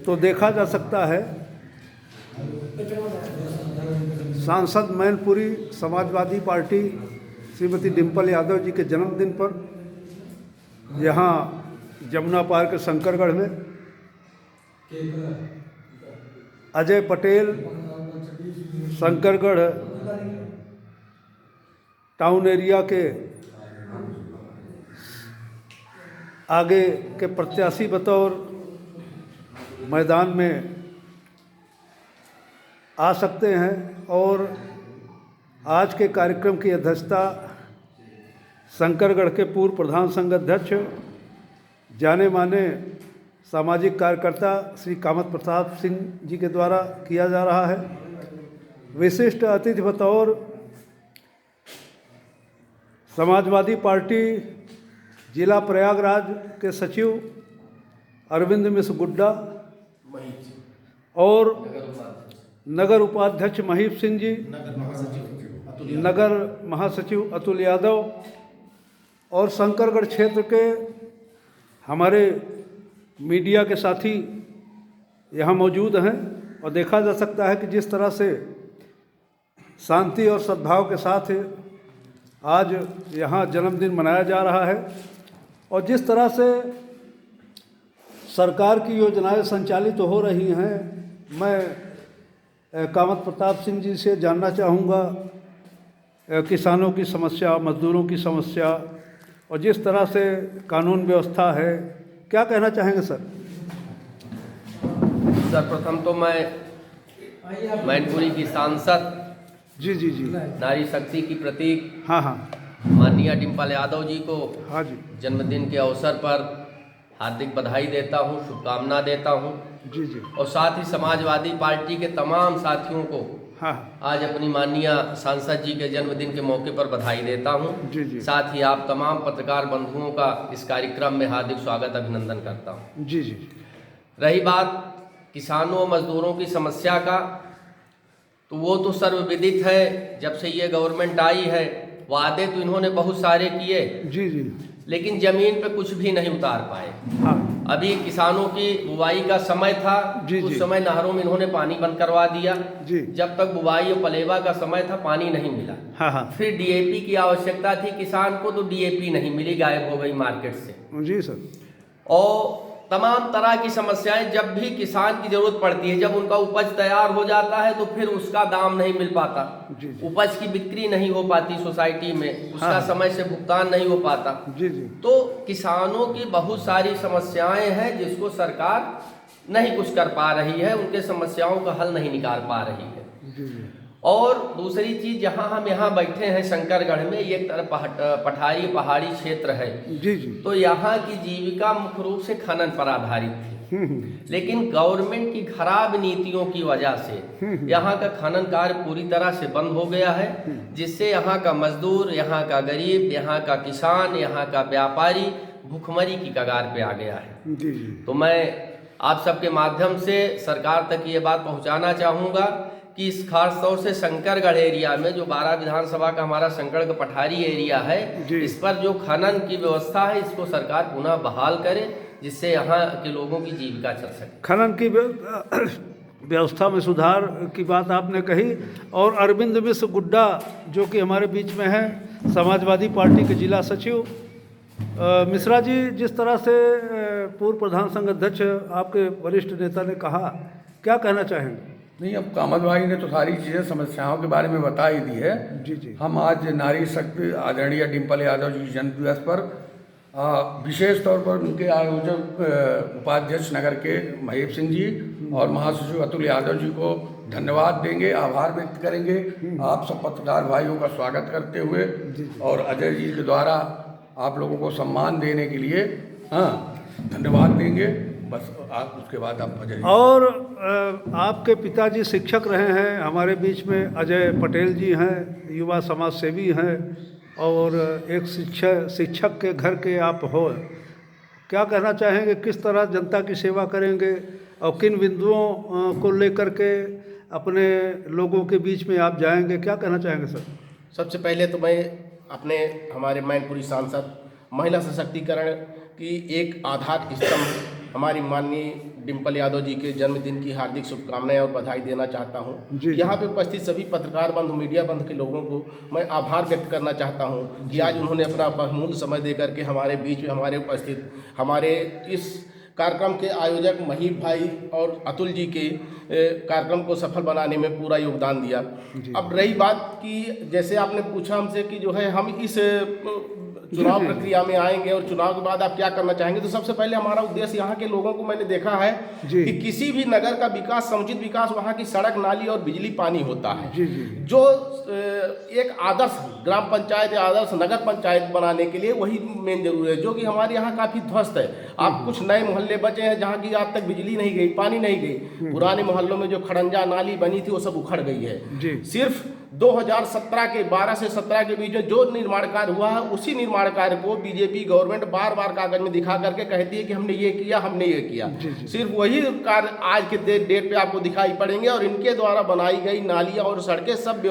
तो देखा जा सकता है सांसद मैनपुरी समाजवादी पार्टी श्रीमती डिम्पल यादव जी के जन्मदिन पर यहाँ जमुना पार्क शंकरगढ़ में अजय पटेल शंकरगढ़ टाउन एरिया के आगे के प्रत्याशी बतौर मैदान में आ सकते हैं और आज के कार्यक्रम की अध्यक्षता शंकरगढ़ के पूर्व प्रधान संघ अध्यक्ष जाने माने सामाजिक कार्यकर्ता श्री कामत प्रताप सिंह जी के द्वारा किया जा रहा है। विशिष्ट अतिथि बतौर समाजवादी पार्टी जिला प्रयागराज के सचिव अरविंद मिश्र गुड्डा और नगर उपाध्यक्ष महीप सिंह जी, नगर महासचिव अतुल यादव और शंकरगढ़ क्षेत्र के हमारे मीडिया के साथी यहाँ मौजूद हैं। और देखा जा सकता है कि जिस तरह से शांति और सद्भाव के साथ आज यहाँ जन्मदिन मनाया जा रहा है और जिस तरह से सरकार की योजनाएं संचालित हो रही हैं, मैं कामत प्रताप सिंह जी से जानना चाहूँगा किसानों की समस्या, मजदूरों की समस्या और जिस तरह से कानून व्यवस्था है, क्या कहना चाहेंगे सर? सर्वप्रथम तो मैं मैनपुरी की सांसद जी जी जी नारी शक्ति की प्रतीक हाँ हाँ माननीय डिम्पल यादव जी को हाँ जी जन्मदिन के अवसर पर हार्दिक बधाई देता हूँ, शुभकामना देता हूँ जी जी और साथ ही समाजवादी पार्टी के तमाम साथियों को हाँ आज अपनी माननीय सांसद जी के जन्मदिन के मौके पर बधाई देता हूँ। जी जी साथ ही आप तमाम पत्रकार बंधुओं का इस कार्यक्रम में हार्दिक स्वागत अभिनंदन करता हूँ। जी जी रही बात किसानों मजदूरों की समस्या का, तो वो तो सर्वविदित है। जब से ये गवर्नमेंट आई है वादे तो इन्होंने बहुत सारे किए, जी जी लेकिन जमीन पे कुछ भी नहीं उतार पाए। हाँ अभी किसानों की बुवाई का समय था, जी, उस जी। समय नहरों में इन्होंने पानी बंद करवा दिया। जी जब तक बुवाई और पलेवा का समय था पानी नहीं मिला। हाँ हाँ फिर डीएपी की आवश्यकता थी किसान को, तो डीएपी नहीं मिली, गायब हो गई मार्केट से। जी सर और तमाम तरह की समस्याएं जब भी किसान की जरूरत पड़ती है, जब उनका उपज तैयार हो जाता है तो फिर उसका दाम नहीं मिल पाता, जी जी उपज की बिक्री नहीं हो पाती सोसाइटी में, उसका हाँ। समय से भुगतान नहीं हो पाता। जी जी तो किसानों की बहुत सारी समस्याएं हैं जिसको सरकार नहीं कुछ कर पा रही है, उनके समस्याओं का हल नहीं निकाल पा रही है। जी जी और दूसरी चीज, जहां हम यहाँ बैठे हैं शंकरगढ़ में, ये एक तरफ पठारी पहाड़ी क्षेत्र है, जी जी तो यहाँ की जीविका मुख्य रूप से खनन पर आधारित थी। लेकिन गवर्नमेंट की खराब नीतियों की वजह से यहाँ का खनन कार्य पूरी तरह से बंद हो गया है, जिससे यहाँ का मजदूर, यहाँ का गरीब, यहाँ का किसान, यहाँ का व्यापारी भूखमरी की कगार पे आ गया है। जी जी तो मैं आप सबके माध्यम से सरकार तक ये बात पहुँचाना चाहूँगा कि इस खास तौर से शंकरगढ़ एरिया में जो 12 विधानसभा का हमारा शंकरगढ़ पठारी एरिया है, इस पर जो खनन की व्यवस्था है इसको सरकार पुनः बहाल करे, जिससे यहाँ के लोगों की जीविका चल सके। खनन की व्यवस्था में सुधार की बात आपने कही। और अरविंद मिश्र गुड्डा जो कि हमारे बीच में हैं, समाजवादी पार्टी के जिला सचिव। मिश्रा जी, जिस तरह से पूर्व प्रधान संघ अध्यक्ष आपके वरिष्ठ नेता ने कहा, क्या कहना चाहेंगे? नहीं, अब कामत भाई ने तो सारी चीज़ें समस्याओं के बारे में बता ही दी है। जी जी हम आज नारी शक्ति आदरणीय डिम्पल यादव जी के जन्म दिवस पर विशेष तौर पर उनके आयोजक उपाध्यक्ष नगर के महीप सिंह जी और महासचिव अतुल यादव जी को धन्यवाद देंगे, आभार व्यक्त करेंगे। आप सब पत्रकार भाइयों का स्वागत करते हुए और अजय जी के द्वारा आप लोगों को सम्मान देने के लिए धन्यवाद देंगे। बस आप उसके बाद आप अजय। और आपके पिताजी शिक्षक रहे हैं, हमारे बीच में अजय पटेल जी हैं, युवा समाज सेवी हैं और एक शिक्षक के घर के आप हो। क्या कहना चाहेंगे, किस तरह जनता की सेवा करेंगे और किन बिंदुओं को लेकर के अपने लोगों के बीच में आप जाएंगे, क्या कहना चाहेंगे सर? सबसे पहले तो मैं हमारे मैनपुरी सांसद महिला सशक्तिकरण की एक आधार स्तंभ हमारी माननीय डिम्पल यादव जी के जन्मदिन की हार्दिक शुभकामनाएं और बधाई देना चाहता हूं। जी। यहाँ पे उपस्थित सभी पत्रकार बंधु, मीडिया बंधु के लोगों को मैं आभार व्यक्त करना चाहता हूं कि आज उन्होंने अपना बहुमूल्य समय दे करके हमारे बीच में, हमारे उपस्थित, हमारे इस कार्यक्रम के आयोजक महीप भाई और अतुल जी के कार्यक्रम को सफल बनाने में पूरा योगदान दिया। अब रही बात कि जैसे आपने पूछा हमसे कि जो है हम इस चुनाव प्रक्रिया में आएंगे और चुनाव के बाद आप क्या करना चाहेंगे, तो सबसे पहले हमारा उद्देश्य यहाँ के लोगों को मैंने देखा है कि किसी भी नगर का विकास, समुचित विकास, वहाँ की सड़क, नाली और बिजली पानी होता है। जो एक आदर्श ग्राम पंचायत या आदर्श नगर पंचायत बनाने के लिए वही मेन जरूरी है, जो कि हमारे यहाँ काफ़ी ध्वस्त है। आप कुछ नए मोहल्ले बचे हैं जहाँ की आज तक बिजली नहीं गई, पानी नहीं गई। पुराने मोहल्लों में जो खड़ंजा नाली बनी थी वो सब उखड़ गई है। सिर्फ 2017 के 12 से 17 के बीच में जो निर्माण कार्य हुआ है, उसी निर्माण कार्य को बीजेपी गवर्नमेंट बार बार कागज में दिखा करके कहती है कि हमने ये किया, हमने ये किया। सिर्फ वही कार्य आज के डेट पे आपको दिखाई पड़ेंगे और इनके द्वारा बनाई गई नालियाँ और सड़कें सब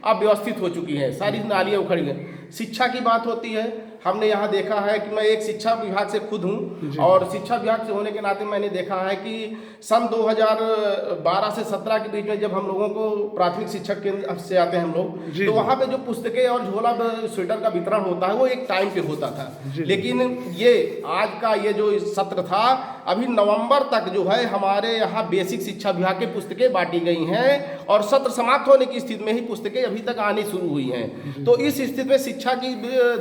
अव्यवस्थित हो चुकी हैं, सारी नालियाँ उखड़ गई। शिक्षा की बात होती है, हमने यहाँ देखा है कि मैं एक शिक्षा विभाग से खुद हूँ और शिक्षा विभाग से होने के नाते मैंने देखा है कि सन 2012 से 17 के बीच में जब हम लोगों को प्राथमिक शिक्षक केंद्र से आते हैं हम लोग, तो वहाँ पे जो पुस्तकें और झोला स्वेटर का वितरण होता है वो एक टाइम पे होता था। लेकिन ये आज का ये जो सत्र था, अभी नवंबर तक जो है हमारे यहाँ बेसिक शिक्षा विभाग की पुस्तकें बांटी गई हैं और सत्र समाप्त होने की स्थिति में ही पुस्तकें अभी तक आनी शुरू हुई हैं। तो इस स्थिति में शिक्षा की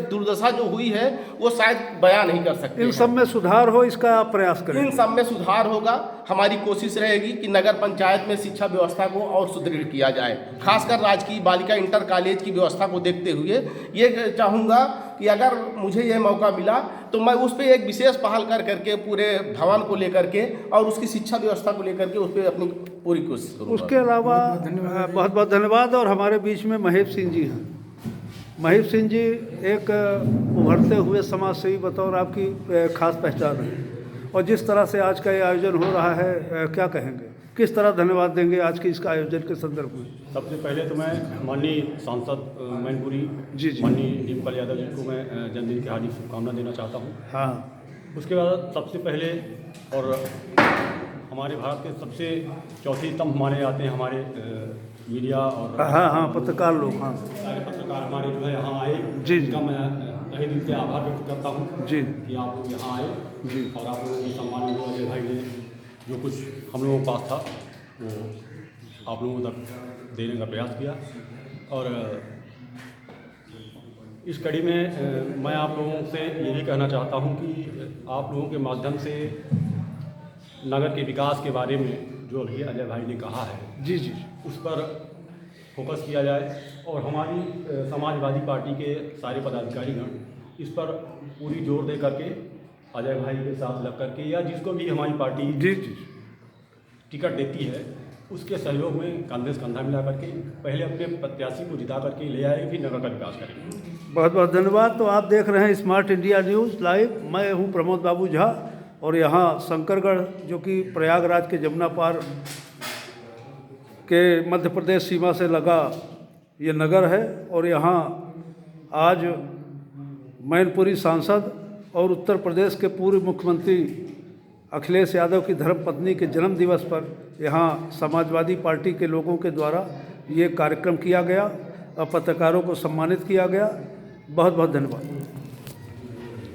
दुर्दशा जो हुई है वो शायद बयान नहीं कर सकते। इन सब में सुधार हो, इसका आप प्रयास करें। इन सब में सुधार होगा। हमारी कोशिश रहेगी कि नगर पंचायत में शिक्षा व्यवस्था को और सुदृढ़ किया जाए। खासकर राजकीय बालिका इंटर कॉलेज की व्यवस्था को देखते हुए ये चाहूँगा कि अगर मुझे ये मौका मिला तो मैं उस पर एक विशेष पहल करके पूरे भवन को लेकर के और उसकी शिक्षा व्यवस्था को लेकर के उस पर अपनी पूरी कोशिश करूँगा। उसके अलावा बहुत बहुत धन्यवाद। और हमारे बीच में महीप सिंह जी हैं। महीप सिंह जी एक उभरते हुए समाज सेवी बतौर आपकी खास पहचान है, और जिस तरह से आज का ये आयोजन हो रहा है, क्या कहेंगे, किस तरह धन्यवाद देंगे आज के इसका आयोजन के संदर्भ में? सबसे पहले तो मैं माननीय सांसद मैनपुरी माननीय डिम्पल यादव जी को मैं जन्मदिन की हार्दिक शुभकामना देना चाहता हूँ। हाँ, उसके बाद सबसे पहले और हमारे भारत के सबसे चौथे स्तंभ माने जाते हैं हमारे मीडिया और हाँ पत्रकार लोग, हाँ सारे पत्रकार हमारे जो है यहाँ आए, उनका मैं तहे दिल से आभार व्यक्त करता हूँ जी कि आप लोग यहाँ आए और आप लोगों के सम्मान को अजय भाई ने जो कुछ हम लोगों के पास था वो आप लोगों तक देने का प्रयास किया। और इस कड़ी में मैं आप लोगों से ये भी कहना चाहता हूँ कि आप लोगों के माध्यम से नगर के विकास के बारे में जो अभी अजय भाई ने कहा है जी उस पर फोकस किया जाए और हमारी समाजवादी पार्टी के सारे पदाधिकारीगण इस पर पूरी जोर दे करके अजय भाई के साथ लग करके या जिसको भी हमारी पार्टी टिकट देती है उसके सहयोग में कंधे से कंधा मिला करके पहले अपने प्रत्याशी को जिता करके ले आए, फिर नगर का विकास करेंगे। बहुत बहुत धन्यवाद। तो आप देख रहे हैं स्मार्ट इंडिया न्यूज़ लाइव। मैं हूं प्रमोद बाबू झा और यहाँ शंकरगढ़ जो कि प्रयागराज के जमुना पार के मध्य प्रदेश सीमा से लगा ये नगर है, और यहाँ आज मैनपुरी सांसद और उत्तर प्रदेश के पूर्व मुख्यमंत्री अखिलेश यादव की धर्मपत्नी के जन्म दिवस पर यहाँ समाजवादी पार्टी के लोगों के द्वारा ये कार्यक्रम किया गया और पत्रकारों को सम्मानित किया गया। बहुत बहुत धन्यवाद।